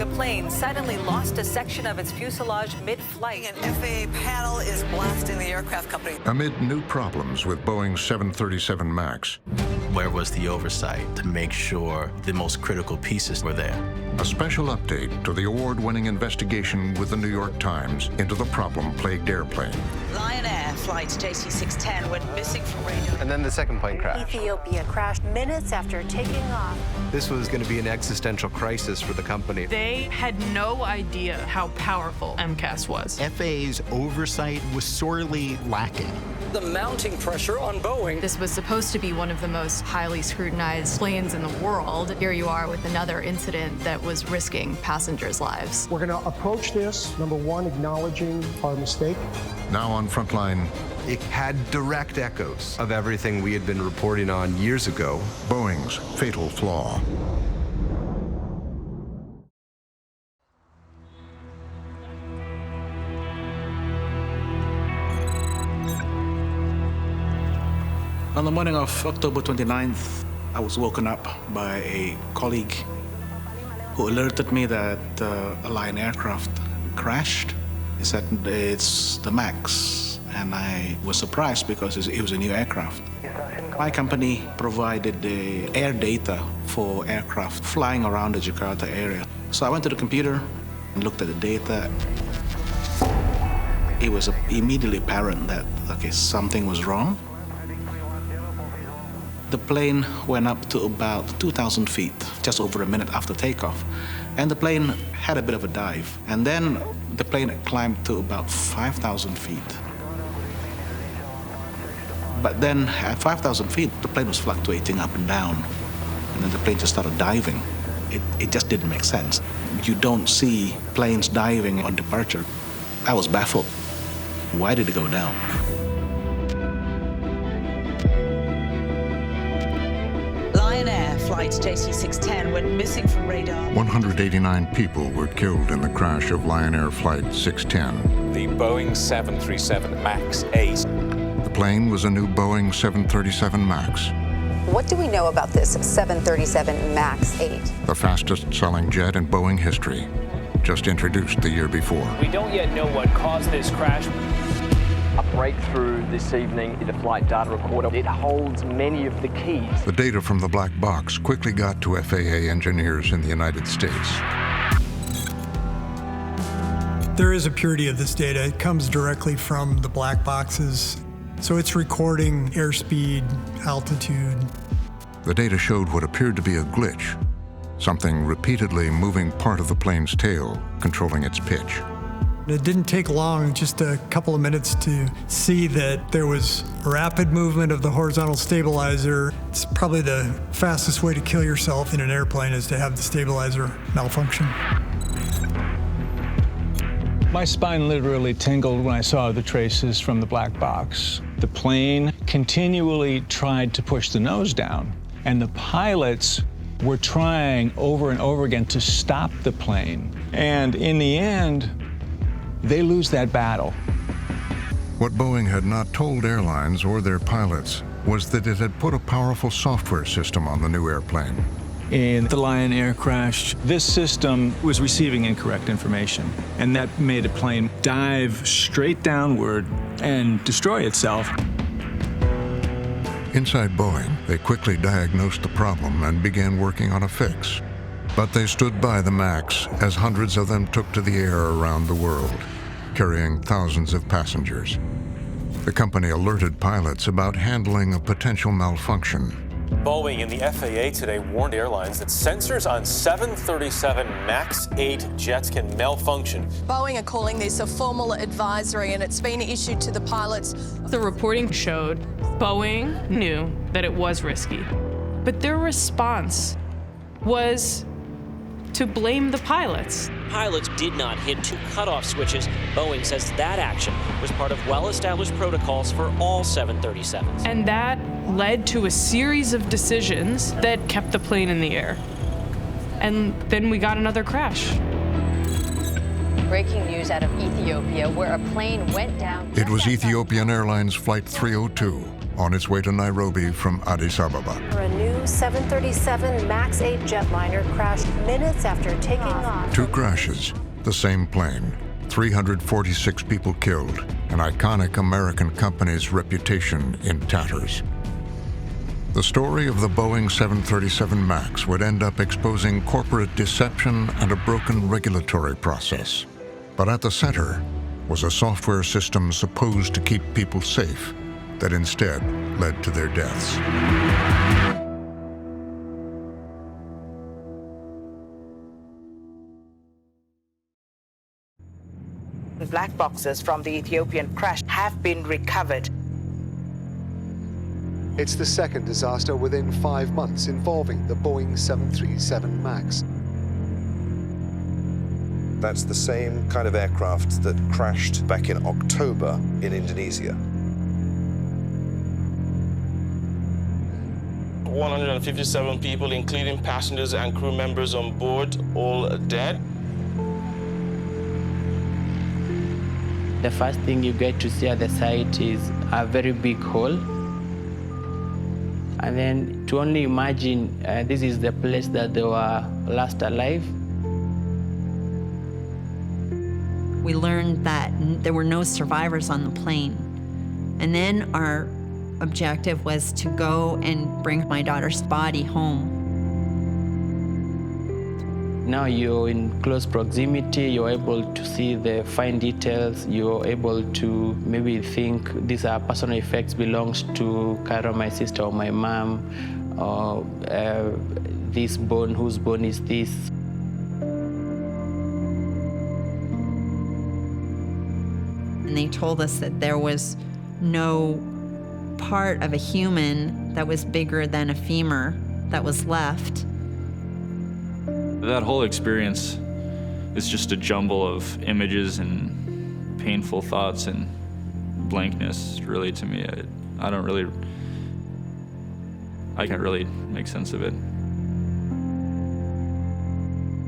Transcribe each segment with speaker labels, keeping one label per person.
Speaker 1: The plane suddenly lost a section of its fuselage mid-flight.
Speaker 2: An FAA panel is blasting the aircraft company.
Speaker 3: Amid new problems with Boeing's 737 MAX,
Speaker 4: where was the oversight to make sure the most critical pieces were there?
Speaker 3: a special update to the award-winning investigation with the New York Times into the problem-plagued airplane.
Speaker 2: Lion Air flight JC610 went missing from radar.
Speaker 5: And then the second plane crashed.
Speaker 6: Ethiopia crashed minutes after taking off.
Speaker 5: This was going to be an existential crisis for the company.
Speaker 7: They had no idea how powerful MCAS was.
Speaker 8: FAA's oversight was sorely lacking.
Speaker 9: The mounting pressure on Boeing.
Speaker 10: This was supposed to be one of the most highly scrutinized planes in the world. Here you are with another incident that was risking passengers' lives.
Speaker 11: We're going to approach this, number one, acknowledging our mistake.
Speaker 3: Now on Frontline,
Speaker 5: It had direct echoes of everything we had been reporting on years ago.
Speaker 3: Boeing's fatal flaw.
Speaker 12: On the morning of October 29th, I was woken up by a colleague who alerted me that a Lion aircraft crashed. He said it's the MAX, and I was surprised because it was a new aircraft. My company provided the air data for aircraft flying around the Jakarta area. So I went to the computer and looked at the data. It was immediately apparent that, okay, something was wrong. The plane went up to about 2,000 feet, just over a minute after takeoff. And the plane had a bit of a dive. And then the plane climbed to about 5,000 feet. But then at 5,000 feet, the plane was fluctuating up and down. And then the plane just started diving. It just didn't make sense. You don't see planes diving on departure. I was baffled. Why did it go down?
Speaker 2: Lion Air flight JC610 went missing from radar.
Speaker 3: 189 people were killed in the crash of Lion Air Flight 610.
Speaker 13: The Boeing 737 MAX 8.
Speaker 3: The plane was a new Boeing 737 MAX,
Speaker 6: What do we know about this 737 MAX 8?
Speaker 3: the fastest-selling jet in Boeing history, just introduced the year before.
Speaker 9: We don't yet know what caused this crash.
Speaker 14: A breakthrough this evening in the flight data recorder. It holds many of the keys.
Speaker 3: The data from the black box quickly got to FAA engineers in the United States.
Speaker 11: There is a purity of this data. It comes directly from the black boxes. So it's recording airspeed, altitude.
Speaker 3: The data showed what appeared to be a glitch, something repeatedly moving part of the plane's tail, controlling its pitch.
Speaker 11: It didn't take long, just a couple of minutes, to see that there was rapid movement of the horizontal stabilizer. It's probably the fastest way to kill yourself in an airplane is to have the stabilizer malfunction.
Speaker 15: My spine literally tingled when I saw the traces from the black box. The plane continually tried to push the nose down, and the pilots were trying over and over again to stop the plane. And in the end, they lose that battle.
Speaker 3: What Boeing had not told airlines or their pilots was that it had put a powerful software system on the new airplane.
Speaker 15: In the Lion Air crash, this system was receiving incorrect information, and that made the plane dive straight downward and destroy itself.
Speaker 3: Inside Boeing, they quickly diagnosed the problem and began working on a fix. But they stood by the MAX as hundreds of them took to the air around the world, carrying thousands of passengers. The company alerted pilots about handling a potential malfunction.
Speaker 13: Boeing and the FAA today warned airlines that sensors on 737 MAX 8 jets can malfunction.
Speaker 16: Boeing are calling this a formal advisory, and it's been issued to the pilots.
Speaker 7: The reporting showed Boeing knew that it was risky, but their response was to blame the pilots.
Speaker 9: Pilots did not hit two cutoff switches. Boeing says that action was part of well-established protocols for all 737s.
Speaker 7: And that led to a series of decisions that kept the plane in the air. And then we got another crash.
Speaker 6: Breaking news out of Ethiopia, where a plane went down.
Speaker 3: It was Ethiopian Airlines Flight 302, on its way to Nairobi from Addis Ababa.
Speaker 17: A new 737 MAX 8 jetliner crashed minutes after taking off.
Speaker 3: 2 crashes, the same plane, 346 people killed, an iconic American company's reputation in tatters. The story of the Boeing 737 MAX would end up exposing corporate deception and a broken regulatory process. But at the center was a software system supposed to keep people safe that instead led to their deaths.
Speaker 2: Black boxes from the Ethiopian crash have been recovered.
Speaker 18: It's the second disaster within 5 months involving the Boeing 737 MAX.
Speaker 19: That's the same kind of aircraft that crashed back in October in Indonesia.
Speaker 20: 157 people, including passengers and crew members on board, all dead.
Speaker 21: The first thing you get to see at the site is a very big hole. And then to only imagine this is the place that they were last alive.
Speaker 22: We learned that there were no survivors on the plane. And then our objective was to go and bring my daughter's body home.
Speaker 21: Now you're in close proximity, you're able to see the fine details, you're able to maybe think these are personal effects belongs to Carol, my sister, or my mom, or this bone, whose bone is this?
Speaker 22: And they told us that there was no part of a human that was bigger than a femur that was left.
Speaker 23: That whole experience is just a jumble of images and painful thoughts and blankness, really, to me. I can't really make sense of it.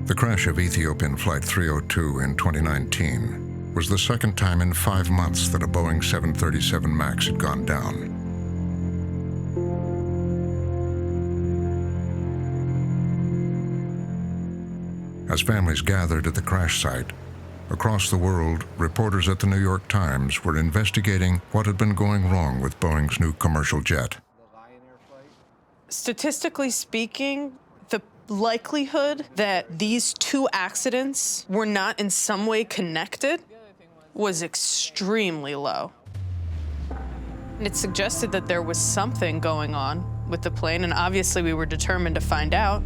Speaker 3: The crash of Ethiopian Flight 302 in 2019 was the second time in 5 months that a Boeing 737 MAX had gone down. As families gathered at the crash site, across the world, reporters at the New York Times were investigating what had been going wrong with Boeing's new commercial jet.
Speaker 7: Statistically speaking, the likelihood that these 2 accidents were not in some way connected was extremely low. And it suggested that there was something going on with the plane, and obviously we were determined to find out.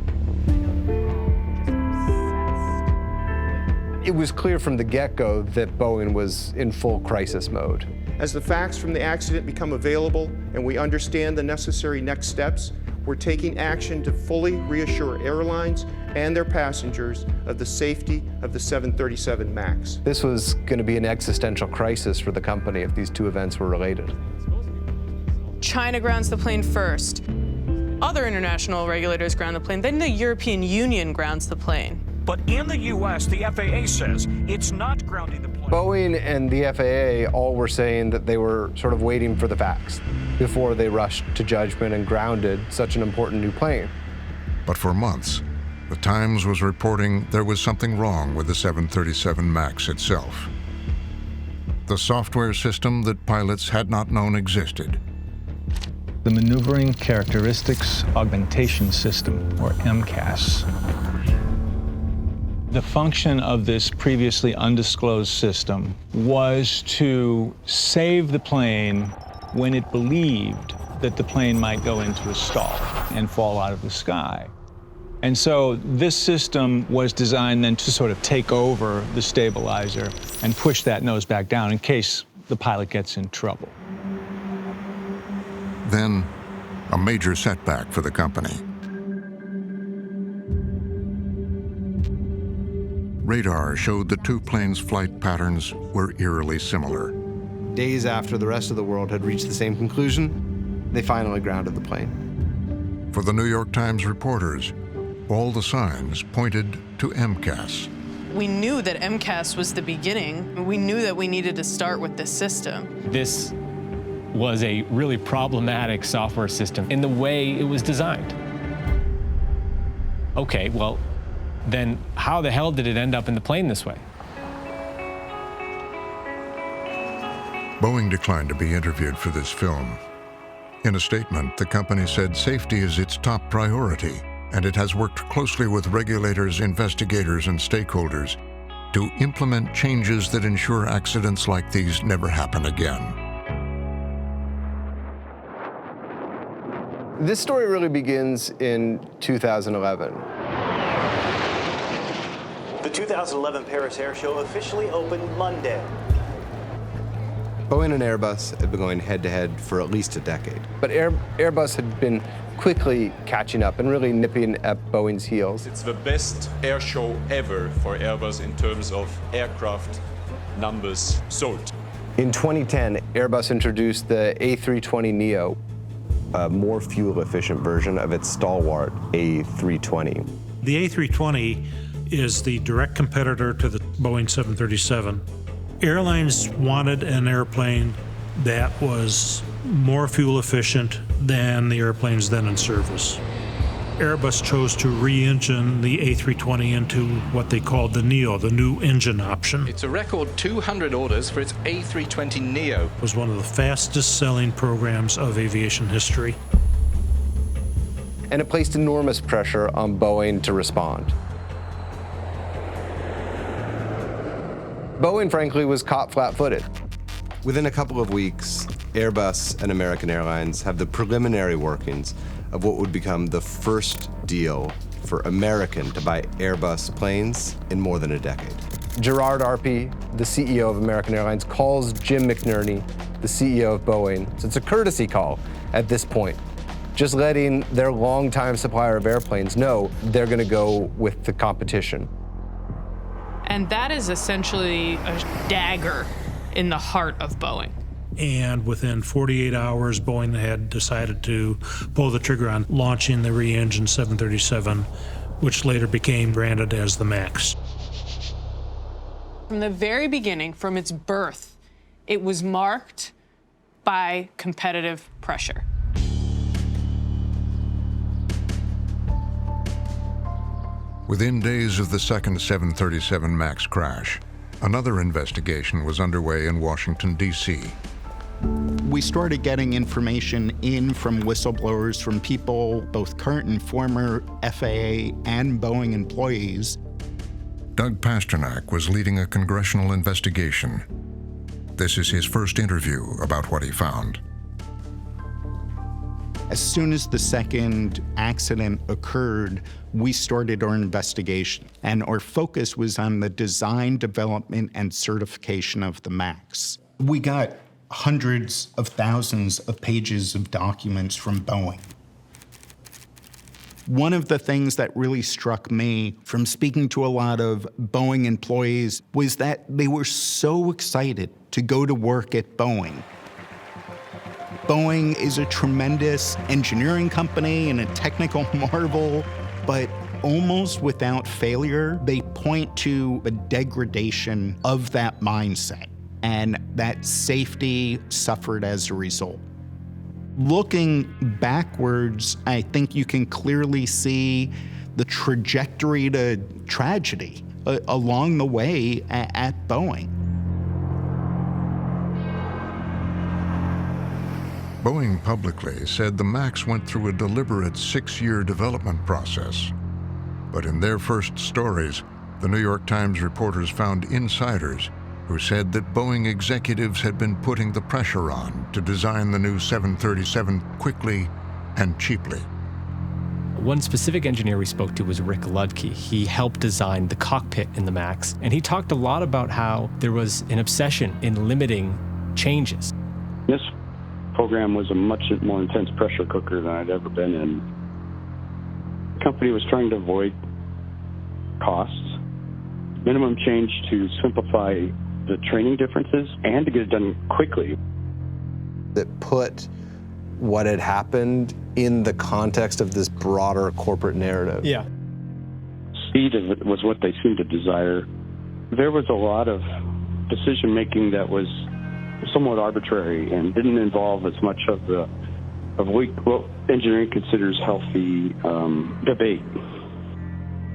Speaker 5: It was clear from the get-go that Boeing was in full crisis mode.
Speaker 24: As the facts from the accident become available and we understand the necessary next steps, we're taking action to fully reassure airlines and their passengers of the safety of the 737 MAX.
Speaker 5: This was going to be an existential crisis for the company if these 2 events were related.
Speaker 7: China grounds the plane first. Other international regulators ground the plane. Then the European Union grounds the plane.
Speaker 25: But in the U.S., the FAA says it's not grounding the plane.
Speaker 5: Boeing and the FAA all were saying that they were sort of waiting for the facts before they rushed to judgment and grounded such an important new plane.
Speaker 3: But for months, the Times was reporting there was something wrong with the 737 MAX itself. The software system that pilots had not known existed.
Speaker 15: The Maneuvering Characteristics Augmentation System, or MCAS. The function of this previously undisclosed system was to save the plane when it believed that the plane might go into a stall and fall out of the sky. And so this system was designed then to sort of take over the stabilizer and push that nose back down in case the pilot gets in trouble.
Speaker 3: Then, a major setback for the company. Radar showed the 2 planes' flight patterns were eerily similar.
Speaker 5: Days after the rest of the world had reached the same conclusion, they finally grounded the plane.
Speaker 3: For the New York Times reporters, all the signs pointed to MCAS.
Speaker 7: We knew that MCAS was the beginning. We knew that we needed to start with this system.
Speaker 26: This
Speaker 1: was a really problematic software system in the way it was designed. Okay, well, then how the hell did it end up in the plane this way?
Speaker 3: Boeing declined to be interviewed for this film. In a statement, the company said safety is its top priority, and it has worked closely with regulators, investigators, and stakeholders to implement changes that ensure accidents like these never happen again.
Speaker 5: This story really begins in 2011.
Speaker 4: The 2011 Paris Air Show officially opened Monday.
Speaker 5: Boeing and Airbus had been going head-to-head for at least a decade. But Airbus had been quickly catching up and really nipping at Boeing's heels.
Speaker 8: It's the best air show ever for Airbus in terms of aircraft numbers sold.
Speaker 5: In 2010, Airbus introduced the A320neo, a more fuel-efficient version of its stalwart A320.
Speaker 10: The A320 is the direct competitor to the Boeing 737. Airlines wanted an airplane that was more fuel efficient than the airplanes then in service. Airbus chose to re-engine the A320 into what they called the Neo, the new engine option.
Speaker 12: It's a record 200 orders for its A320neo.
Speaker 10: It was one of the fastest selling programs of aviation history.
Speaker 5: And it placed enormous pressure on Boeing to respond. Boeing, frankly, was caught flat-footed. Within a couple of weeks, Airbus and American Airlines have the preliminary workings of what would become the first deal for American to buy Airbus planes in more than a decade. Gerard Arpey, the CEO of American Airlines, calls Jim McNerney, the CEO of Boeing. So it's a courtesy call at this point, just letting their longtime supplier of airplanes know they're going to go with the competition.
Speaker 7: And that is essentially a dagger in the heart of Boeing.
Speaker 10: And within 48 hours, Boeing had decided to pull the trigger on launching the re-engined 737, which later became branded as the MAX.
Speaker 7: From the very beginning, from its birth, it was marked by competitive pressure.
Speaker 3: Within days of the second 737 MAX crash, another investigation was underway in Washington, D.C.
Speaker 26: We started getting information in from whistleblowers, from people, both current and former FAA and Boeing employees.
Speaker 3: Doug Pasternak was leading a congressional investigation. This is his first interview about what he found.
Speaker 26: As soon as the second accident occurred, we started our investigation, and our focus was on the design, development, and certification of the MAX. We got hundreds of thousands of pages of documents from Boeing. One of the things that really struck me from speaking to a lot of Boeing employees was that they were so excited to go to work at Boeing. Boeing is a tremendous engineering company and a technical marvel, but almost without failure, they point to a degradation of that mindset, and that safety suffered as a result. Looking backwards, I think you can clearly see the trajectory to tragedy along the way at Boeing.
Speaker 3: Boeing publicly said the MAX went through a deliberate 6-year development process. But in their first stories, the New York Times reporters found insiders who said that Boeing executives had been putting the pressure on to design the new 737 quickly and cheaply.
Speaker 1: One specific engineer we spoke to was Rick Ludke. He helped design the cockpit in the MAX, and he talked a lot about how there was an obsession in limiting changes.
Speaker 27: This program was a much more intense pressure cooker than I'd ever been in. The company was trying to avoid costs, minimum change to simplify the training differences, and to get it done quickly.
Speaker 5: That put what had happened in the context of this broader corporate narrative.
Speaker 1: Yeah.
Speaker 27: Speed was what they seemed to desire. There was a lot of decision-making that was somewhat arbitrary and didn't involve as much of what engineering considers healthy debate.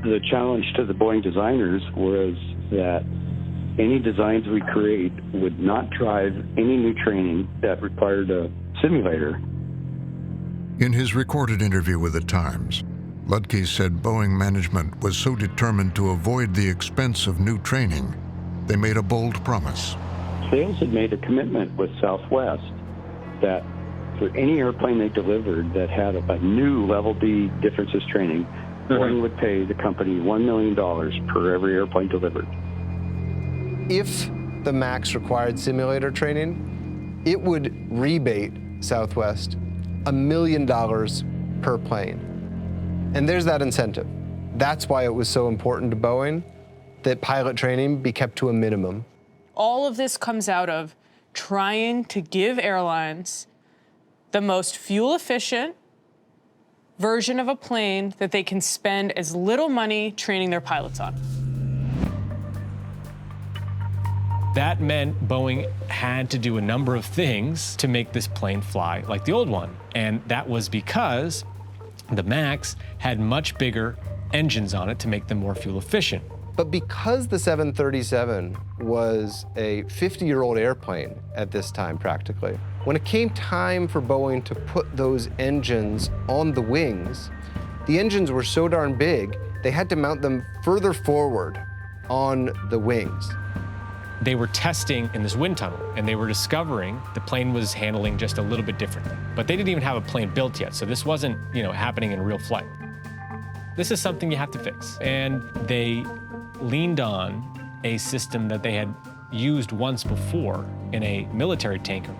Speaker 27: The challenge to the Boeing designers was that any designs we create would not drive any new training that required a simulator.
Speaker 3: In his recorded interview with The Times, Ludke said Boeing management was so determined to avoid the expense of new training, they made a bold promise.
Speaker 27: Sales had made a commitment with Southwest that for any airplane they delivered that had a new Level D differences training, Boeing would pay the company $1 million per every airplane delivered.
Speaker 5: If the MAX required simulator training, it would rebate Southwest $1 million per plane. And there's that incentive. That's why it was so important to Boeing that pilot training be kept to a minimum.
Speaker 7: All of this comes out of trying to give airlines the most fuel-efficient version of a plane that they can spend as little money training their pilots on.
Speaker 1: That meant Boeing had to do a number of things to make this plane fly like the old one. And that was because the MAX had much bigger engines on it to make them more fuel efficient.
Speaker 5: But because the 737 was a 50-year-old airplane at this time, practically, when it came time for Boeing to put those engines on the wings, the engines were so darn big, they had to mount them further forward on the wings.
Speaker 1: They were testing in this wind tunnel, and they were discovering the plane was handling just a little bit differently. But they didn't even have a plane built yet, so this wasn't, happening in real flight. This is something you have to fix. And they leaned on a system that they had used once before in a military tanker.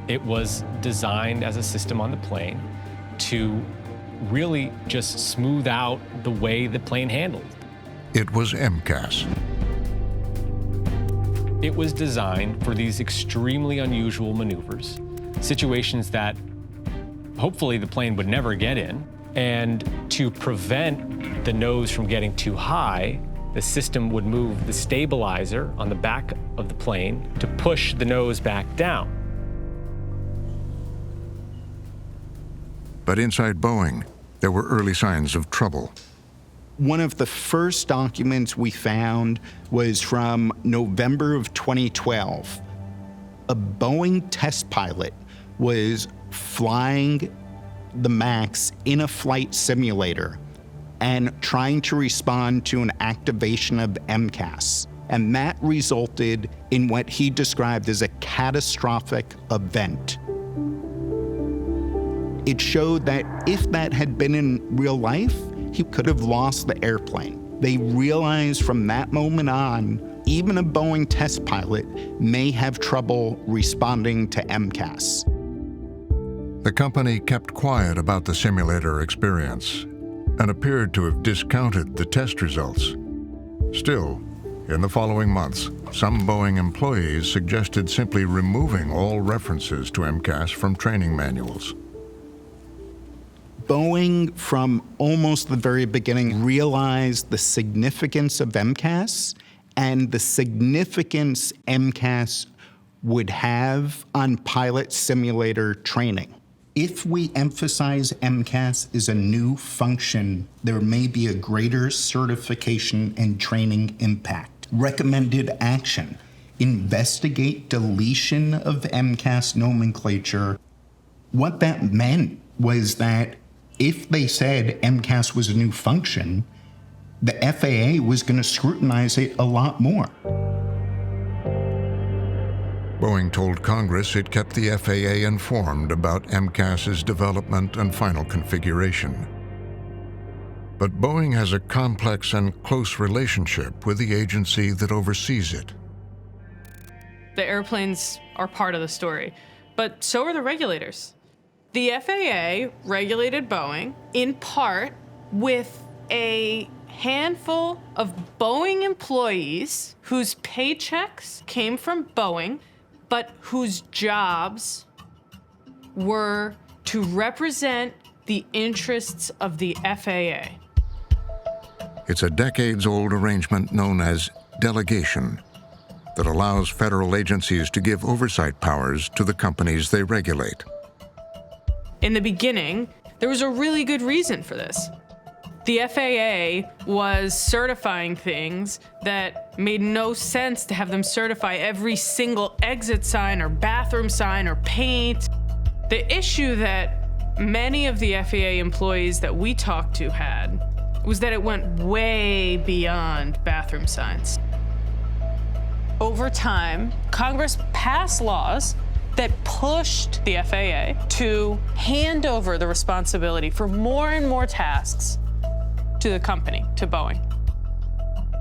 Speaker 1: It was designed as a system on the plane to really just smooth out the way the plane handled.
Speaker 3: It was MCAS.
Speaker 1: It was designed for these extremely unusual maneuvers, situations that hopefully the plane would never get in. And to prevent the nose from getting too high, the system would move the stabilizer on the back of the plane to push the nose back down.
Speaker 3: But inside Boeing, there were early signs of trouble.
Speaker 26: One of the first documents we found was from November of 2012. A Boeing test pilot was flying the MAX in a flight simulator and trying to respond to an activation of MCAS. And that resulted in what he described as a catastrophic event. It showed that if that had been in real life, he could have lost the airplane. They realized from that moment on, even a Boeing test pilot may have trouble responding to MCAS.
Speaker 3: The company kept quiet about the simulator experience and appeared to have discounted the test results. Still, in the following months, some Boeing employees suggested simply removing all references to MCAS from training manuals.
Speaker 26: Boeing, from almost the very beginning, realized the significance of MCAS and the significance MCAS would have on pilot simulator training. If we emphasize MCAS as a new function, there may be a greater certification and training impact. Recommended action: investigate deletion of MCAS nomenclature. What that meant was that if they said MCAS was a new function, the FAA was going to scrutinize it a lot more.
Speaker 3: Boeing told Congress it kept the FAA informed about MCAS's development and final configuration. But Boeing has a complex and close relationship with the agency that oversees it.
Speaker 7: The airplanes are part of the story, but so are the regulators. The FAA regulated Boeing in part with a handful of Boeing employees whose paychecks came from Boeing, but whose jobs were to represent the interests of the FAA.
Speaker 3: It's a decades-old arrangement known as delegation. that allows federal agencies to give oversight powers to the companies they regulate.
Speaker 7: In the beginning, there was a really good reason for this. The FAA was certifying things that made no sense to have them certify every single exit sign or bathroom sign or paint. The issue that many of the FAA employees that we talked to had was that it went way beyond bathroom signs. Over time, Congress passed laws that pushed the FAA to hand over the responsibility for more and more tasks to the company, to Boeing.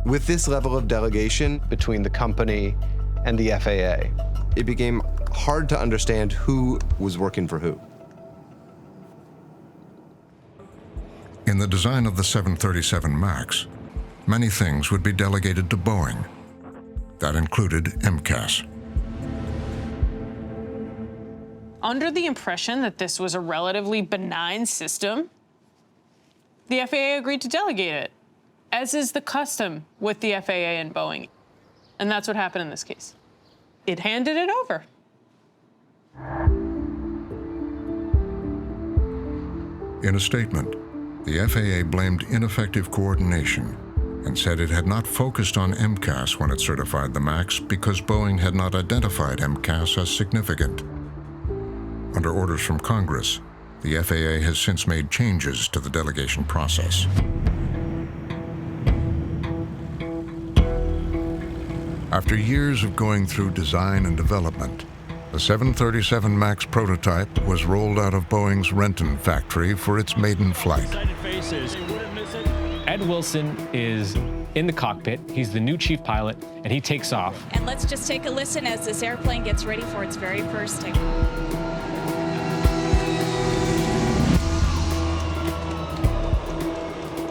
Speaker 5: With this level of delegation between the company and the FAA, it became hard to understand who was working for who.
Speaker 3: In the design of the 737 MAX, many things would be delegated to Boeing. That included MCAS.
Speaker 7: Under the impression that this was a relatively benign system, the FAA agreed to delegate it, as is the custom with the FAA and Boeing. And that's what happened in this case. It handed it over.
Speaker 3: In a statement, the FAA blamed ineffective coordination and said it had not focused on MCAS when it certified the MAX because Boeing had not identified MCAS as significant. Under orders from Congress, the FAA has since made changes to the delegation process. After years of going through design and development, the 737 MAX prototype was rolled out of Boeing's Renton factory for its maiden flight.
Speaker 1: Ed Wilson is in the cockpit. He's the new chief pilot, and he takes off.
Speaker 6: And let's just take a listen as this airplane gets ready for its very first takeoff.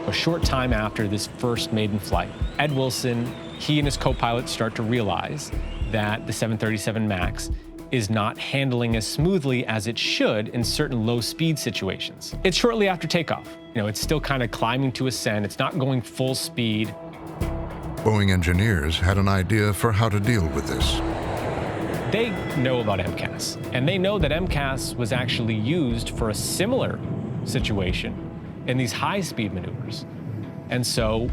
Speaker 1: A short time after this first maiden flight, Ed Wilson, he and his co-pilot start to realize that the 737 MAX is not handling as smoothly as it should in certain low-speed situations. It's shortly after takeoff. It's still kind of climbing to ascend. It's not going full speed.
Speaker 3: Boeing engineers had an idea for how to deal with this.
Speaker 1: They know about MCAS, and they know that MCAS was actually used for a similar situation in these high-speed maneuvers. And so,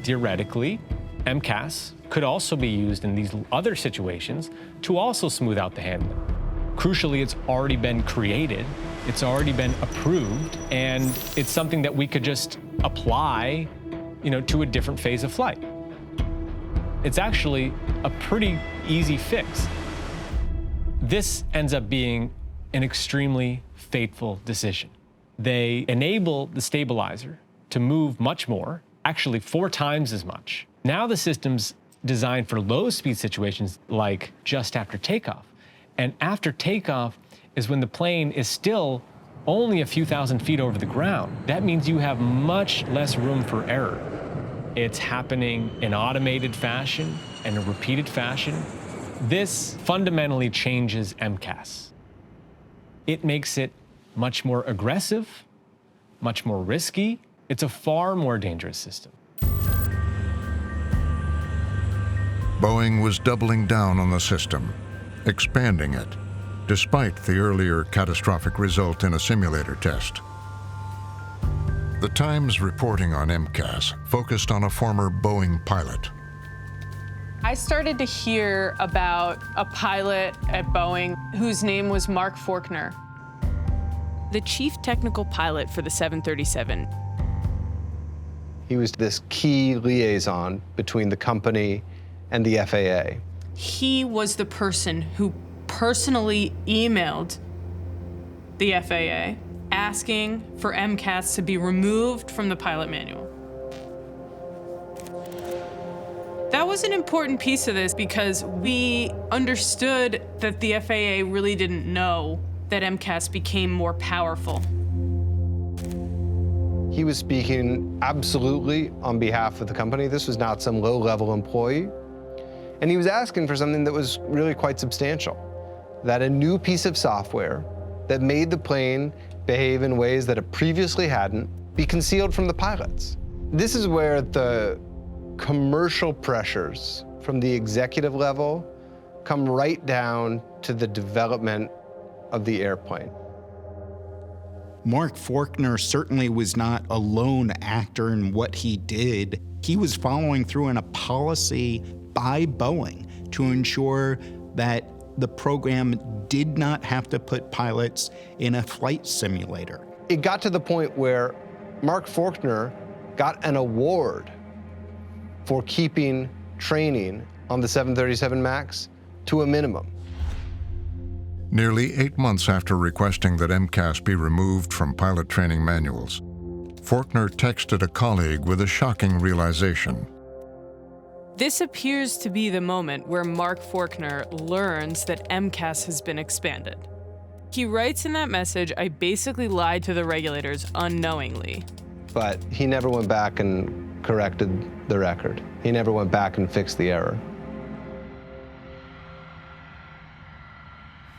Speaker 1: theoretically, MCAS could also be used in these other situations to also smooth out the handling. Crucially, it's already been created, it's already been approved, and it's something that we could just apply, to a different phase of flight. It's actually a pretty easy fix. This ends up being an extremely fateful decision. They enable the stabilizer to move much more, actually 4 times as much. Now the system's designed for low-speed situations like just after takeoff. And after takeoff is when the plane is still only a few thousand feet over the ground. That means you have much less room for error. It's happening in automated fashion and a repeated fashion. This fundamentally changes MCAS. It makes it much more aggressive, much more risky. It's a far more dangerous system.
Speaker 3: Boeing was doubling down on the system, expanding it, despite the earlier catastrophic result in a simulator test. The Times reporting on MCAS focused on a former Boeing pilot.
Speaker 7: I started to hear about a pilot at Boeing whose name was Mark Faulkner, the chief technical pilot for the 737.
Speaker 5: He was this key liaison between the company and the FAA.
Speaker 7: He was the person who personally emailed the FAA asking for MCAS to be removed from the pilot manual. That was an important piece of this because we understood that the FAA really didn't know that MCAS became more powerful.
Speaker 5: He was speaking absolutely on behalf of the company. This was not some low-level employee. And he was asking for something that was really quite substantial, that a new piece of software that made the plane behave in ways that it previously hadn't be concealed from the pilots. This is where the commercial pressures from the executive level come right down to the development of the airplane.
Speaker 26: Mark Faulkner certainly was not a lone actor in what he did. He was following through on a policy by Boeing to ensure that the program did not have to put pilots in a flight simulator.
Speaker 5: It got to the point where Mark Faulkner got an award for keeping training on the 737 MAX to a minimum.
Speaker 3: Nearly 8 months after requesting that MCAS be removed from pilot training manuals, Faulkner texted a colleague with a shocking realization.
Speaker 7: This appears to be the moment where Mark Faulkner learns that MCAS has been expanded. He writes in that message, "I basically lied to the regulators unknowingly."
Speaker 5: But he never went back and corrected the record. He never went back and fixed the error.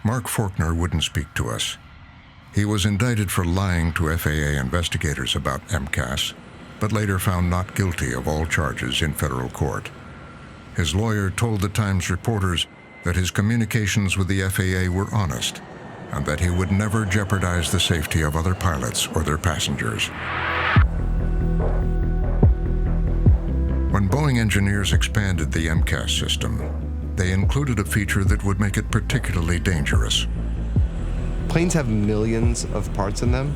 Speaker 3: Mark Faulkner wouldn't speak to us. He was indicted for lying to FAA investigators about MCAS, but later found not guilty of all charges in federal court. His lawyer told the Times reporters that his communications with the FAA were honest and that he would never jeopardize the safety of other pilots or their passengers. When Boeing engineers expanded the MCAS system, they included a feature that would make it particularly dangerous.
Speaker 5: Planes have millions of parts in them,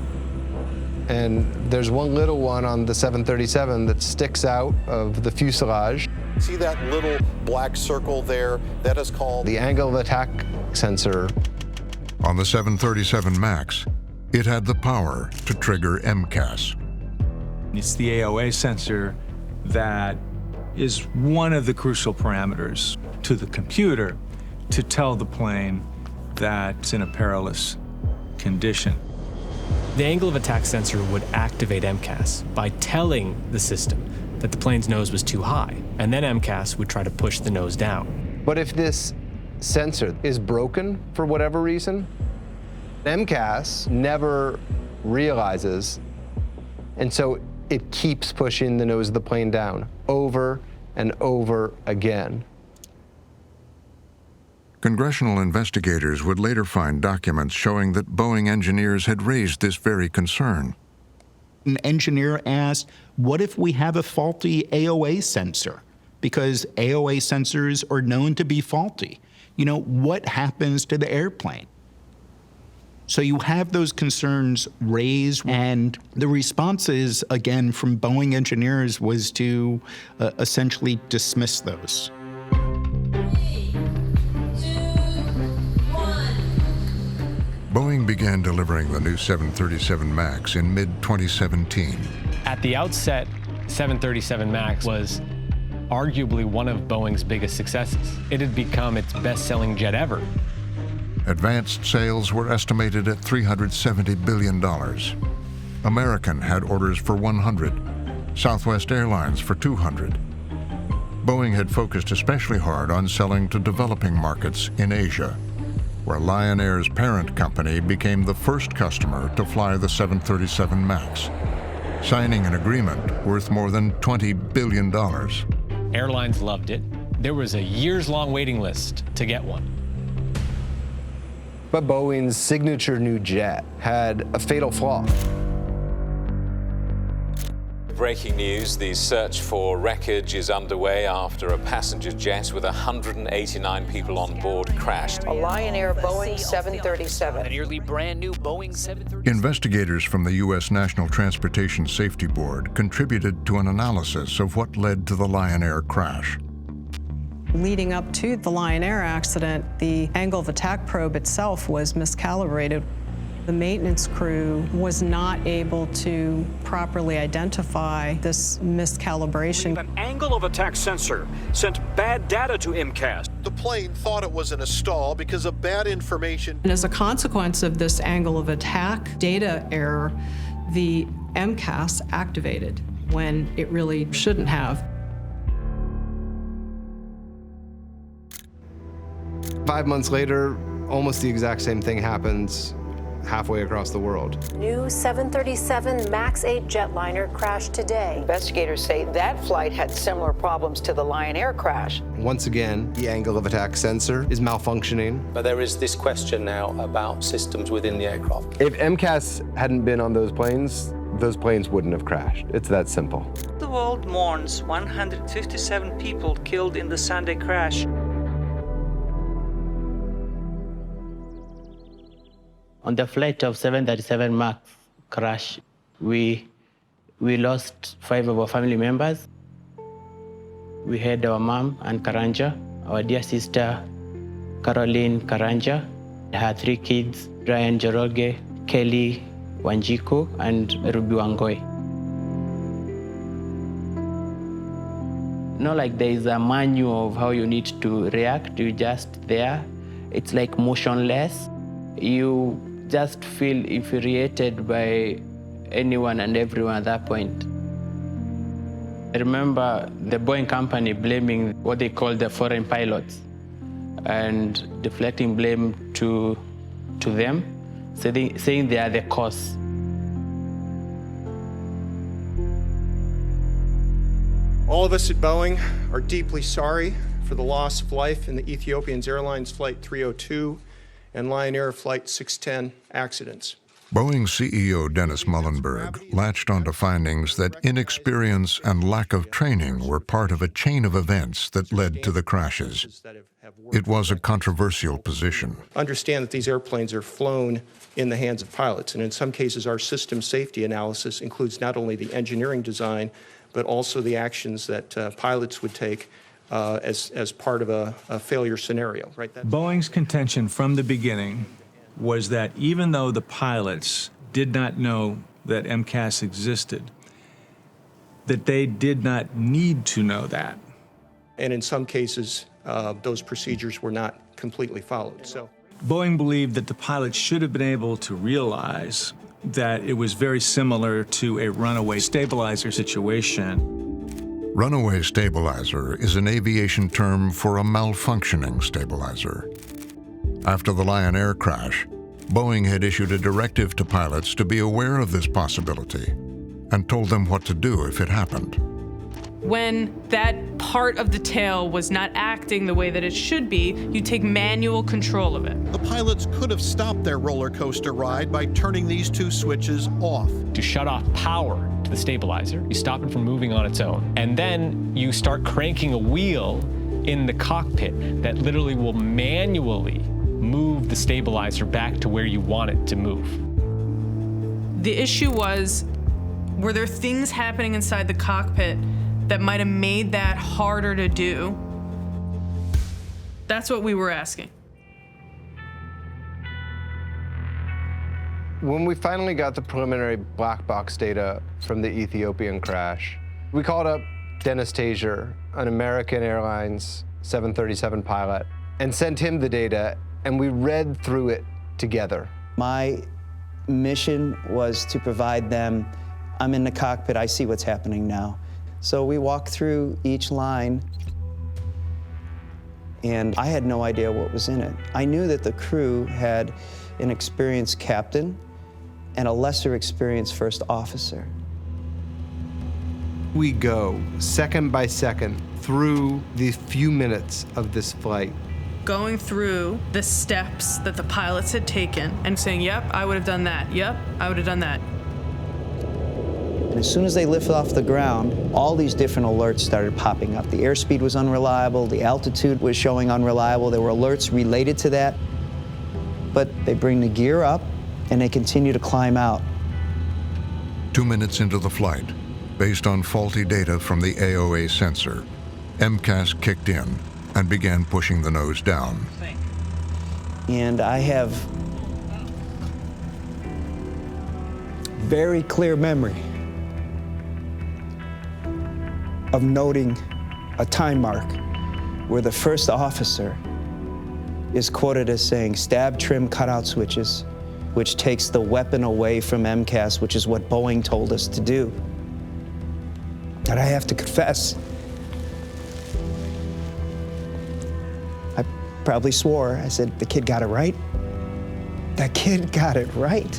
Speaker 5: and there's one little one on the 737 that sticks out of the fuselage.
Speaker 19: See that little black circle there? That is called
Speaker 5: the angle of attack sensor.
Speaker 3: On the 737 MAX, it had the power to trigger MCAS.
Speaker 15: It's the AOA sensor that is one of the crucial parameters to the computer to tell the plane that it's in a perilous condition.
Speaker 1: The angle of attack sensor would activate MCAS by telling the system that the plane's nose was too high, and then MCAS would try to push the nose down.
Speaker 5: But if this sensor is broken for whatever reason, MCAS never realizes, and so it keeps pushing the nose of the plane down over and over again.
Speaker 3: Congressional investigators would later find documents showing that Boeing engineers had raised this very concern.
Speaker 26: An engineer asked, what if we have a faulty AOA sensor? Because AOA sensors are known to be faulty. You know, what happens to the airplane? So you have those concerns raised, and the responses, again, from Boeing engineers was to essentially dismiss those.
Speaker 2: 3, 2, 1.
Speaker 3: Boeing began delivering the new 737 MAX in mid-2017.
Speaker 1: At the outset, 737 MAX was arguably one of Boeing's biggest successes. It had become its best-selling jet ever.
Speaker 3: Advanced sales were estimated at $370 billion. American had orders for 100, Southwest Airlines for 200. Boeing had focused especially hard on selling to developing markets in Asia, where Lion Air's parent company became the first customer to fly the 737 MAX, signing an agreement worth more than $20 billion.
Speaker 1: Airlines loved it. There was a years-long waiting list to get one.
Speaker 5: But Boeing's signature new jet had a fatal flaw.
Speaker 9: Breaking news, the search for wreckage is underway after a passenger jet with 189 people on board crashed.
Speaker 11: A Lion Air Boeing 737.
Speaker 2: A nearly brand new Boeing 737.
Speaker 3: Investigators from the U.S. National Transportation Safety Board contributed to an analysis of what led to the Lion Air crash.
Speaker 13: Leading up to the Lion Air accident, the angle of attack probe itself was miscalibrated. The maintenance crew was not able to properly identify this miscalibration.
Speaker 25: An angle of attack sensor sent bad data to MCAS.
Speaker 14: The plane thought it was in a stall because of bad information.
Speaker 13: And as a consequence of this angle of attack data error, the MCAS activated when it really shouldn't have.
Speaker 5: 5 months later, almost the exact same thing happens halfway across the world.
Speaker 11: New 737 MAX 8 jetliner crashed today. Investigators say that flight had similar problems to the Lion Air crash.
Speaker 5: Once again, the angle of attack sensor is malfunctioning.
Speaker 16: But there is this question now about systems within the aircraft.
Speaker 5: If MCAS hadn't been on those planes wouldn't have crashed. It's that simple.
Speaker 17: The world mourns 157 people killed in the Sunday crash.
Speaker 18: On the flight of 737 MAX crash, we lost 5 of our family members. We had our mom, Ann Karanja, our dear sister, Caroline Karanja, her 3 kids, Ryan Joroge, Kelly Wanjiku, and Ruby Wangoi. Not like there is a manual of how you need to react. You're just there. It's like motionless. You just feel infuriated by anyone and everyone at that point. I remember the Boeing company blaming what they call the foreign pilots and deflecting blame to them, saying they are the cause.
Speaker 24: All of us at Boeing are deeply sorry for the loss of life in the Ethiopian Airlines Flight 302 and Lion Air Flight 610 accidents.
Speaker 3: Boeing CEO Dennis Muhlenberg latched onto findings that inexperience and lack of training were part of a chain of events that led to the crashes. It was a controversial position.
Speaker 24: Understand that these airplanes are flown in the hands of pilots, and in some cases our system safety analysis includes not only the engineering design, but also the actions that pilots would take as part of a failure scenario. Right?
Speaker 15: Boeing's contention from the beginning was that even though the pilots did not know that MCAS existed, that they did not need to know that.
Speaker 24: And in some cases, those procedures were not completely followed. So,
Speaker 15: Boeing believed that the pilots should have been able to realize that it was very similar to a runaway stabilizer situation.
Speaker 3: Runaway stabilizer is an aviation term for a malfunctioning stabilizer. After the Lion Air crash, Boeing had issued a directive to pilots to be aware of this possibility and told them what to do if it happened.
Speaker 7: When that part of the tail was not acting the way that it should be, you take manual control of it.
Speaker 14: The pilots could have stopped their roller coaster ride by turning these 2 switches off.
Speaker 1: To shut off power to the stabilizer, you stop it from moving on its own. And then you start cranking a wheel in the cockpit that literally will manually move the stabilizer back to where you want it to move.
Speaker 7: The issue was, were there things happening inside the cockpit that might have made that harder to do? That's what we were asking.
Speaker 5: When we finally got the preliminary black box data from the Ethiopian crash, we called up Dennis Tazier, an American Airlines 737 pilot, and sent him the data, and we read through it together.
Speaker 20: My mission was to provide them, I'm in the cockpit, I see what's happening now. So we walked through each line, and I had no idea what was in it. I knew that the crew had an experienced captain and a lesser experienced first officer.
Speaker 5: We go second by second through the few minutes of this flight.
Speaker 7: Going through the steps that the pilots had taken and saying, yep, I would have done that. Yep, I would have done that.
Speaker 20: And as soon as they lifted off the ground, all these different alerts started popping up. The airspeed was unreliable, the altitude was showing unreliable, there were alerts related to that. But they bring the gear up and they continue to climb out.
Speaker 3: 2 minutes into the flight, based on faulty data from the AOA sensor, MCAS kicked in and began pushing the nose down.
Speaker 20: And I have very clear memory of noting a time mark where the first officer is quoted as saying, "Stab, trim, cutout switches," which takes the weapon away from MCAS, which is what Boeing told us to do. And I have to confess, I probably swore. I said, the kid got it right. That kid got it right.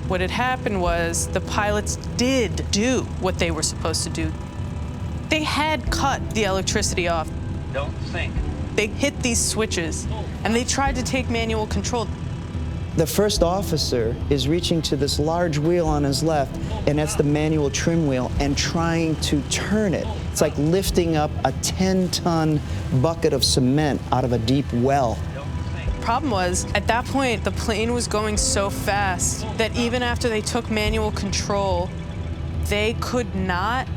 Speaker 7: What had happened was the pilots did do what they were supposed to do. They had cut the electricity off.
Speaker 17: Don't think.
Speaker 7: They hit these switches, and they tried to take manual control.
Speaker 20: The first officer is reaching to this large wheel on his left, and that's the manual trim wheel, and trying to turn it. It's like lifting up a 10-ton bucket of cement out of a deep well.
Speaker 7: Problem was, at that point, the plane was going so fast that even after they took manual control, they could not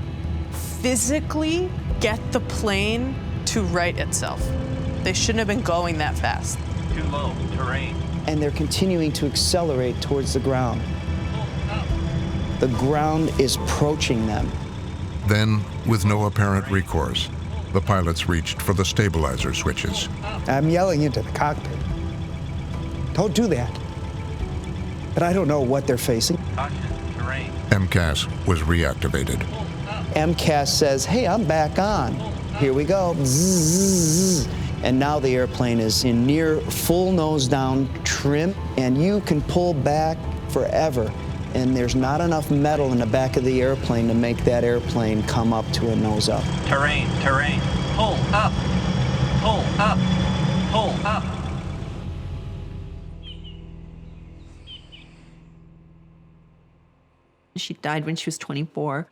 Speaker 7: physically get the plane to right itself. They shouldn't have been going that fast.
Speaker 17: Too low, terrain.
Speaker 20: And they're continuing to accelerate towards the ground. The ground is approaching them.
Speaker 3: Then, with no apparent recourse, the pilots reached for the stabilizer switches.
Speaker 20: I'm yelling into the cockpit. Don't do that. But I don't know what they're facing.
Speaker 17: Caution, terrain.
Speaker 3: MCAS was reactivated.
Speaker 20: MCAS says, hey, I'm back on. Here we go. Zzz. And now the airplane is in near full nose down trim, and you can pull back forever. And there's not enough metal in the back of the airplane to make that airplane come up to a nose up.
Speaker 17: Terrain, terrain. Pull up. Pull up. Pull up.
Speaker 4: She died when she was 24.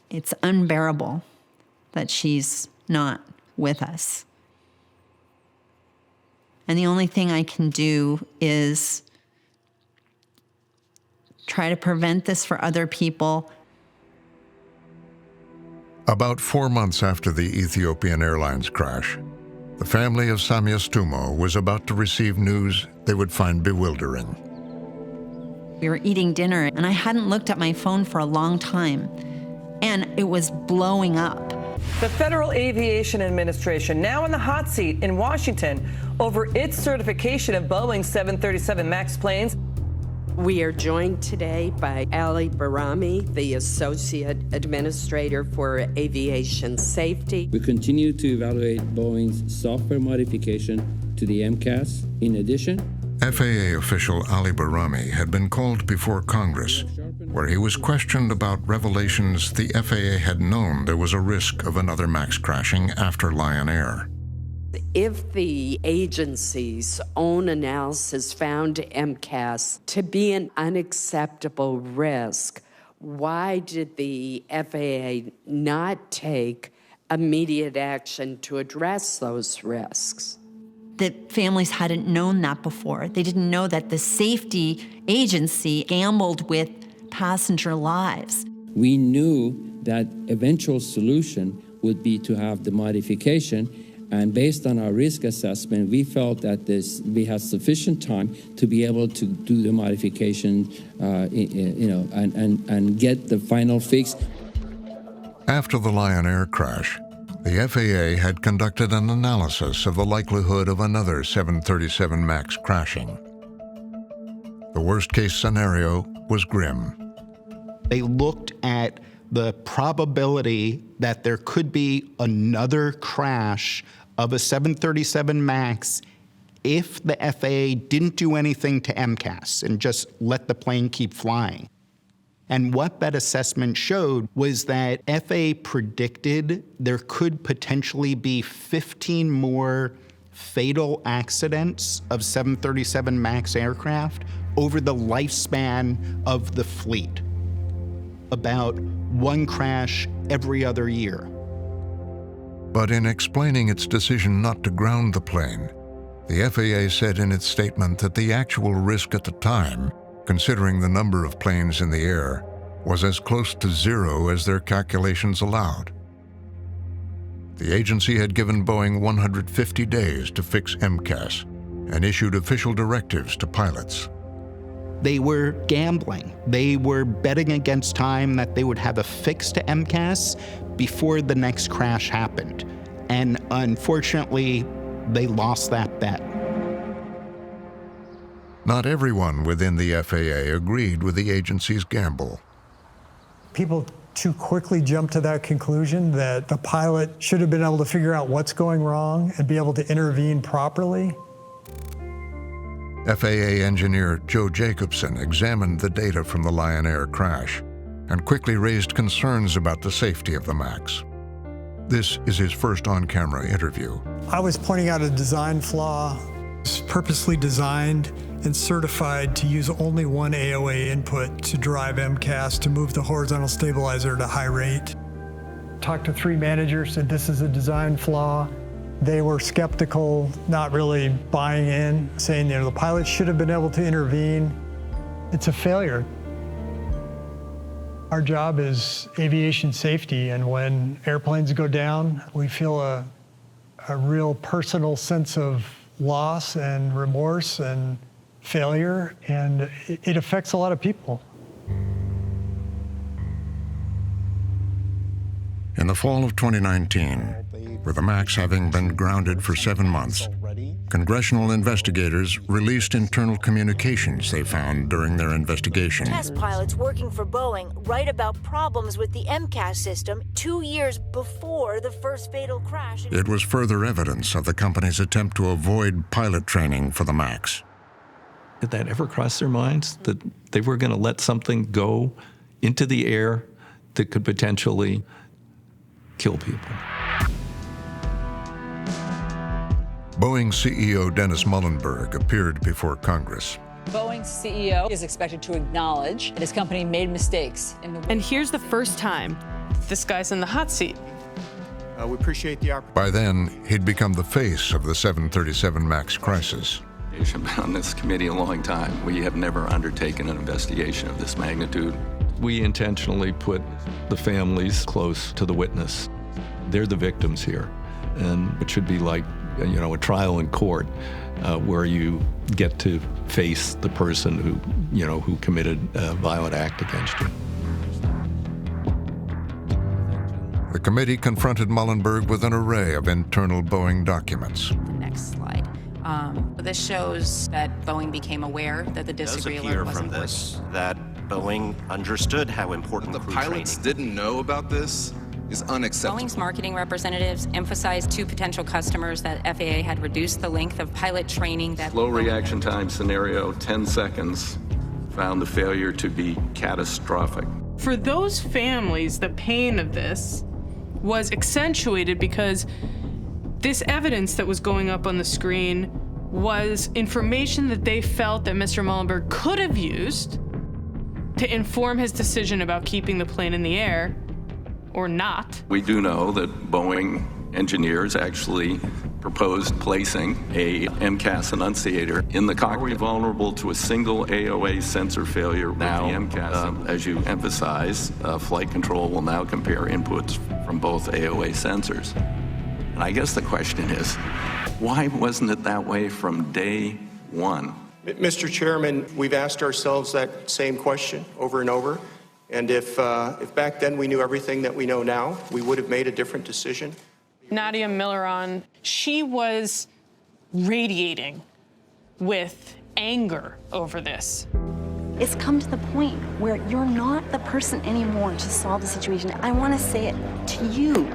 Speaker 4: It's unbearable that she's not with us. And the only thing I can do is try to prevent this for other people.
Speaker 3: About 4 months after the Ethiopian Airlines crash, the family of Samia Stumo was about to receive news they would find bewildering.
Speaker 4: We were eating dinner, and I hadn't looked at my phone for a long time, and it was blowing up.
Speaker 8: The Federal Aviation Administration now in the hot seat in Washington over its certification of Boeing 737 MAX planes.
Speaker 10: We are joined today by Ali Barami, the Associate Administrator for Aviation Safety.
Speaker 12: We continue to evaluate Boeing's software modification to the MCAS. In addition,
Speaker 3: FAA official Ali Barami had been called before Congress, where he was questioned about revelations the FAA had known there was a risk of another MAX crashing after Lion Air.
Speaker 10: If the agency's own analysis found MCAS to be an unacceptable risk, why did the FAA not take immediate action to address those risks?
Speaker 4: The families hadn't known that before. They didn't know that the safety agency gambled with passenger lives.
Speaker 12: we knew that eventual solution would be to have the modification. And based on our risk assessment, we felt that we had sufficient time to be able to do the modification, and get the final fix.
Speaker 3: After the Lion Air crash, the FAA had conducted an analysis of the likelihood of another 737 MAX crashing. The worst-case scenario was grim.
Speaker 26: They looked at the probability that there could be another crash of a 737 MAX if the FAA didn't do anything to MCAS and just let the plane keep flying. And what that assessment showed was that FAA predicted there could potentially be 15 more fatal accidents of 737 MAX aircraft over the lifespan of the fleet. About one crash every other year.
Speaker 3: But in explaining its decision not to ground the plane, the FAA said in its statement that the actual risk at the time, considering the number of planes in the air, was as close to zero as their calculations allowed. The agency had given Boeing 150 days to fix MCAS and issued official directives to pilots.
Speaker 26: They were gambling. They were betting against time that they would have a fix to MCAS before the next crash happened. And unfortunately, they lost that bet.
Speaker 3: Not everyone within the FAA agreed with the agency's gamble.
Speaker 21: People
Speaker 6: too quickly jumped to that conclusion that the pilot should have been able to figure out what's going wrong and be able to intervene properly.
Speaker 3: FAA engineer Joe Jacobson examined the data from the Lion Air crash and quickly raised concerns about the safety of the MAX. This is his first on-camera interview.
Speaker 6: I was pointing out a design flaw. It's purposely designed and certified to use only one AOA input to drive MCAS to move the horizontal stabilizer at a high rate. Talked to 3 managers, said this is a design flaw. They were skeptical, not really buying in, saying, the pilot should have been able to intervene. It's a failure. Our job is aviation safety, and when airplanes go down, we feel a real personal sense of loss and remorse and failure, and it affects a lot of people.
Speaker 3: In the fall of 2019, with the MAX having been grounded for 7 months, congressional investigators released internal communications they found during their investigation.
Speaker 9: Test pilots working for Boeing write about problems with the MCAS system 2 years before the first fatal crash.
Speaker 3: It was further evidence of the company's attempt to avoid pilot training for the MAX.
Speaker 19: Did that ever cross their minds that they were going to let something go into the air that could potentially kill people?
Speaker 3: Boeing CEO Dennis Muhlenberg appeared before Congress.
Speaker 21: Boeing's CEO is expected to acknowledge that his company made mistakes in the...
Speaker 7: And here's the first time this guy's in the hot seat.
Speaker 24: We appreciate the opportunity.
Speaker 3: By then, he'd become the face of the 737 MAX crisis.
Speaker 19: I've been on this committee a long time. We have never undertaken an investigation of this magnitude. We intentionally put the families close to the witness. They're the victims here, and it should be like a trial in court where you get to face the person who committed a violent act against you.
Speaker 3: The committee confronted Muhlenberg with an array of internal Boeing documents.
Speaker 22: The next slide. This shows that Boeing became aware that the disagree alert was important.
Speaker 23: It does appear from this that Boeing understood how important
Speaker 27: the
Speaker 23: crew
Speaker 27: pilots
Speaker 23: training
Speaker 27: didn't know about this is unacceptable.
Speaker 22: Boeing's marketing representatives emphasized to potential customers that FAA had reduced the length of pilot training that...
Speaker 19: Low reaction time scenario, 10 seconds, found the failure to be catastrophic.
Speaker 7: For those families, the pain of this was accentuated because this evidence that was going up on the screen was information that they felt that Mr. Muhlenberg could have used to inform his decision about keeping the plane in the air or not.
Speaker 19: We do know that Boeing engineers actually proposed placing a MCAS annunciator in the cockpit. Are we vulnerable to a single AOA sensor failure now? With the MCAS, as you emphasize, flight control will now compare inputs from both AOA sensors. And I guess the question is, why wasn't it that way from day one?
Speaker 24: Mr. Chairman, we've asked ourselves that same question over and over. And if back then we knew everything that we know now, we would have made a different decision.
Speaker 7: Nadia Milleron, she was radiating with anger over this.
Speaker 28: It's come to the point where you're not the person anymore to solve the situation. I want to say it to you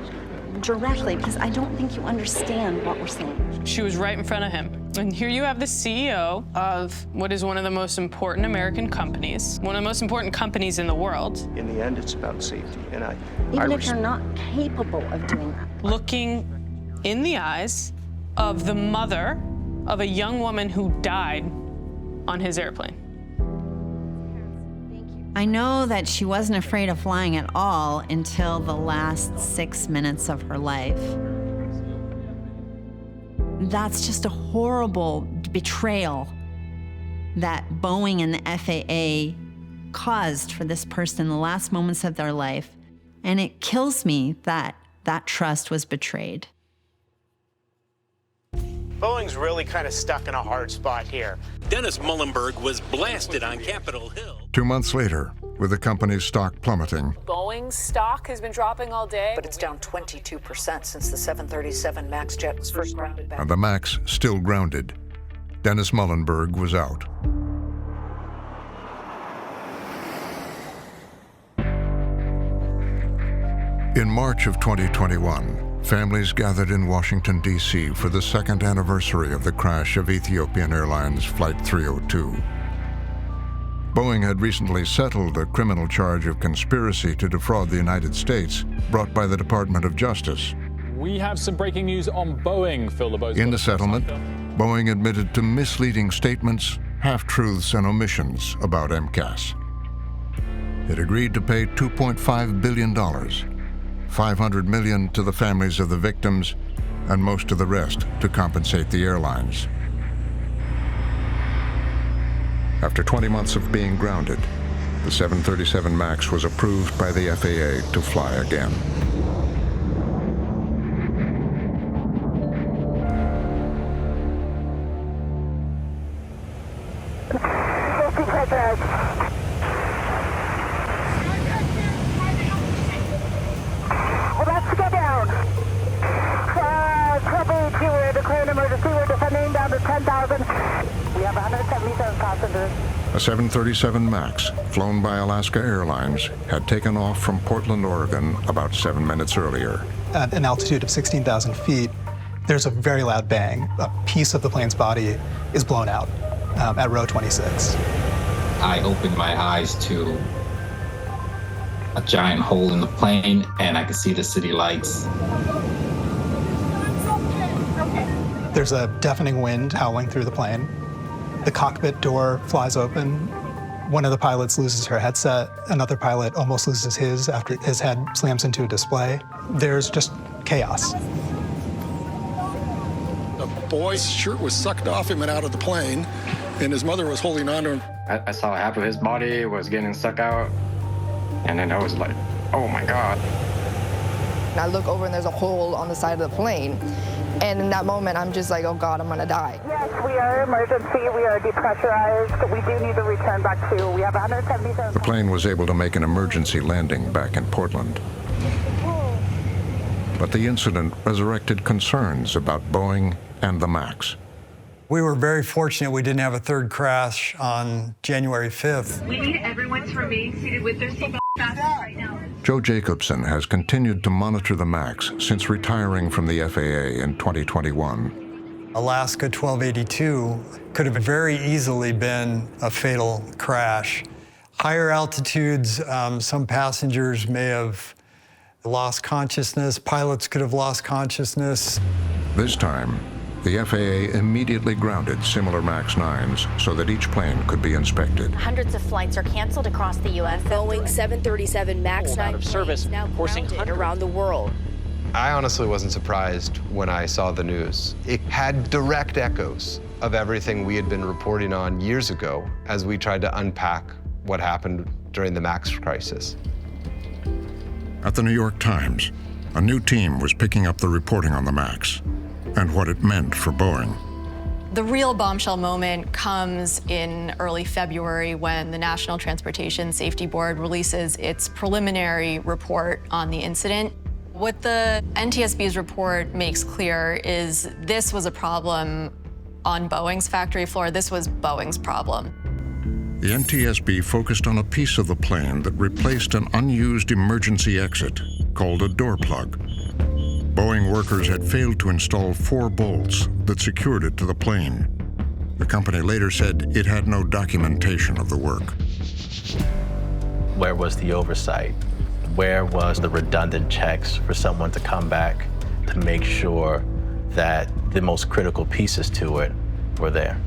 Speaker 28: directly because I don't think you understand what we're saying.
Speaker 7: She was right in front of him. And here you have the CEO of what is one of the most important American companies, one of the most important companies in the world.
Speaker 24: In the end, it's about safety. And
Speaker 28: even if you're not capable of doing that.
Speaker 7: Looking in the eyes of the mother of a young woman who died on his airplane.
Speaker 4: I know that she wasn't afraid of flying at all until the last 6 minutes of her life. That's just a horrible betrayal that Boeing and the FAA caused for this person in the last moments of their life. And it kills me that that trust was betrayed.
Speaker 29: Boeing's really kind of stuck in a hard spot here.
Speaker 30: Dennis Muhlenberg was blasted on Capitol Hill.
Speaker 3: 2 months later, with the company's stock plummeting,
Speaker 21: Boeing's stock has been dropping all day.
Speaker 11: But it's down 22% since the 737 MAX jet was first grounded back.
Speaker 3: and the MAX still grounded, Dennis Muhlenberg was out. In March of 2021, families gathered in Washington, D.C. for the second anniversary of the crash of Ethiopian Airlines Flight 302. Boeing had recently settled a criminal charge of conspiracy to defraud the United States, brought by the Department of Justice.
Speaker 1: We have some breaking news on Boeing, Phil LeBeau's.
Speaker 3: In the settlement, Boeing admitted to misleading statements, half-truths, and omissions about MCAS. It agreed to pay $2.5 billion, $500 million to the families of the victims, and most of the rest to compensate the airlines. After 20 months of being grounded, the 737 MAX was approved by the FAA to fly again.
Speaker 2: Let's get down. Trouble, we're declaring emergency. We're descending down to 10,000. We have 177 passengers.
Speaker 3: A 737 MAX, flown by Alaska Airlines, had taken off from Portland, Oregon about 7 minutes earlier.
Speaker 5: At an altitude of 16,000 feet, there's a very loud bang. A piece of the plane's body is blown out at row 26.
Speaker 13: I opened my eyes to a giant hole in the plane, and I could see the city lights.
Speaker 5: There's a deafening wind howling through the plane. The cockpit door flies open. One of the pilots loses her headset. Another pilot almost loses his after his head slams into a display. There's just chaos.
Speaker 14: The boy's shirt was sucked off him and out of the plane, and his mother was holding on to him.
Speaker 15: I saw half of his body was getting sucked out, and then I was like, oh my God.
Speaker 16: And I look over and there's a hole on the side of the plane. And in that moment, I'm just like, oh God, I'm gonna die.
Speaker 2: Yes, we are emergency. We are depressurized. We do need to return back to, we have 177.
Speaker 3: The plane was able to make an emergency landing back in Portland. But the incident resurrected concerns about Boeing and the MAX.
Speaker 6: We were very fortunate we didn't have a third crash on January 5th.
Speaker 18: We need everyone to remain seated with their seatbelt fastened right now.
Speaker 3: Joe Jacobson has continued to monitor the MAX since retiring from the FAA in 2021.
Speaker 6: Alaska 1282 could have very easily been a fatal crash. Higher altitudes, some passengers may have lost consciousness. Pilots could have lost consciousness.
Speaker 3: This time, the FAA immediately grounded similar MAX 9s so that each plane could be inspected.
Speaker 9: Hundreds of flights are canceled across the U.S. Boeing 737 MAX 9
Speaker 30: out of service,
Speaker 9: now
Speaker 30: forcing
Speaker 9: grounded around the world.
Speaker 20: I honestly wasn't surprised when I saw the news. It had direct echoes of everything we had been reporting on years ago as we tried to unpack what happened during the MAX crisis.
Speaker 3: At the New York Times, a new team was picking up the reporting on the MAX and what it meant for Boeing.
Speaker 25: The real bombshell moment comes in early February when the National Transportation Safety Board releases its preliminary report on the incident. What the NTSB's report makes clear is this was a problem on Boeing's factory floor. This was Boeing's problem.
Speaker 3: The NTSB focused on a piece of the plane that replaced an unused emergency exit called a door plug. Boeing workers had failed to install 4 bolts that secured it to the plane. The company later said it had no documentation of the work.
Speaker 31: Where was the oversight? Where was the redundant checks for someone to come back to make sure that the most critical pieces to it were there?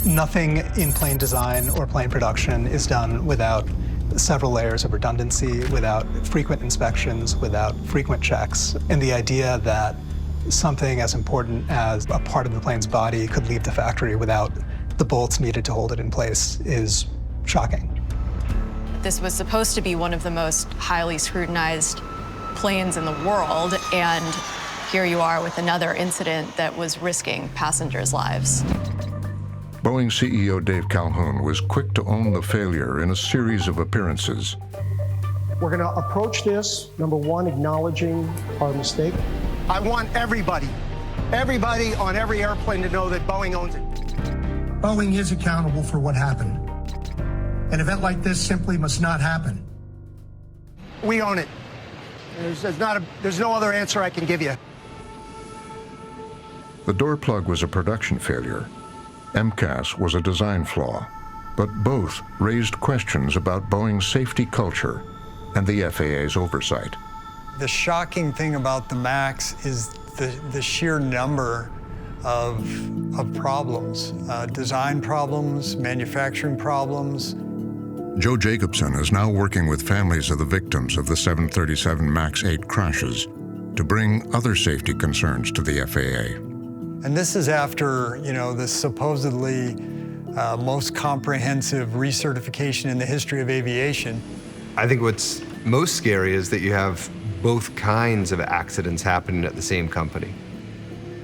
Speaker 5: Nothing in plane design or plane production is done without several layers of redundancy, without frequent inspections, without frequent checks. And the idea that something as important as a part of the plane's body could leave the factory without the bolts needed to hold it in place is shocking.
Speaker 25: This was supposed to be one of the most highly scrutinized planes in the world, and here you are with another incident that was risking passengers' lives.
Speaker 3: Boeing CEO Dave Calhoun was quick to own the failure in a series of appearances.
Speaker 32: We're going to approach this, number one, acknowledging our mistake.
Speaker 33: I want everybody on every airplane to know that Boeing owns it.
Speaker 32: Boeing is accountable for what happened. An event like this simply must not happen.
Speaker 33: We own it. There's no other answer I can give you.
Speaker 3: The door plug was a production failure. MCAS was a design flaw. But both raised questions about Boeing's safety culture and the FAA's oversight.
Speaker 6: The shocking thing about the MAX is the sheer number of problems, design problems, manufacturing problems.
Speaker 3: Joe Jacobson is now working with families of the victims of the 737 MAX 8 crashes to bring other safety concerns to the FAA.
Speaker 6: And this is after, the supposedly most comprehensive recertification in the history of aviation.
Speaker 20: I think what's most scary is that you have both kinds of accidents happening at the same company.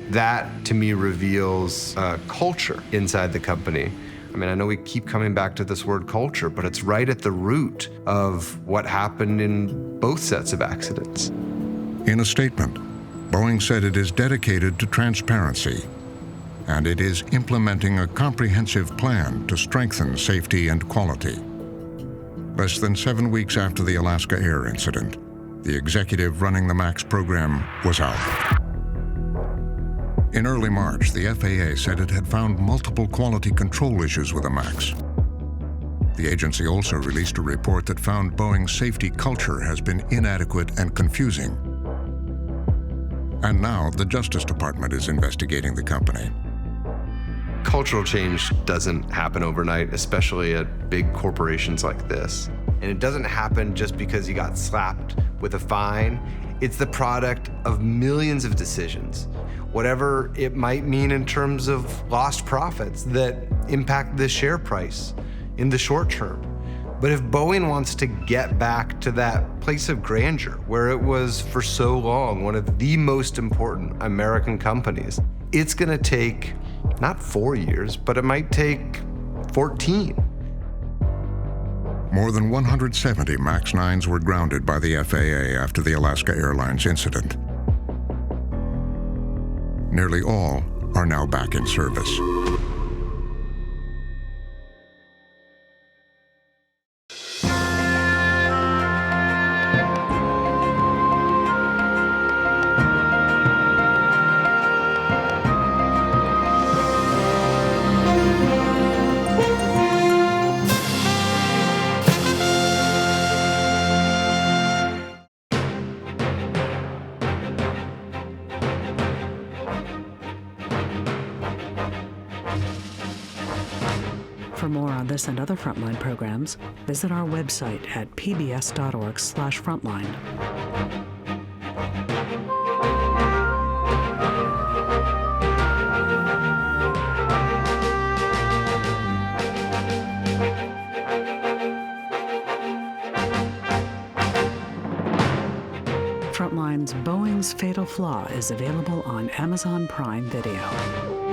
Speaker 20: That, to me, reveals a culture inside the company. I mean, I know we keep coming back to this word culture, but it's right at the root of what happened in both sets of accidents.
Speaker 3: In a statement, Boeing said it is dedicated to transparency, and it is implementing a comprehensive plan to strengthen safety and quality. Less than 7 weeks after the Alaska Air incident, the executive running the MAX program was out. In early March, the FAA said it had found multiple quality control issues with the MAX. The agency also released a report that found Boeing's safety culture has been inadequate and confusing. And now the Justice Department is investigating the company.
Speaker 20: Cultural change doesn't happen overnight, especially at big corporations like this. And it doesn't happen just because you got slapped with a fine. It's the product of millions of decisions, whatever it might mean in terms of lost profits that impact the share price in the short term. But if Boeing wants to get back to that place of grandeur where it was for so long one of the most important American companies, it's gonna take not 4 years, but it might take 14.
Speaker 3: More than 170 MAX 9s were grounded by the FAA after the Alaska Airlines incident. Nearly all are now back in service.
Speaker 4: For more on this and other Frontline programs, visit our website at pbs.org/frontline. Frontline's Boeing's Fatal Flaw is available on Amazon Prime Video.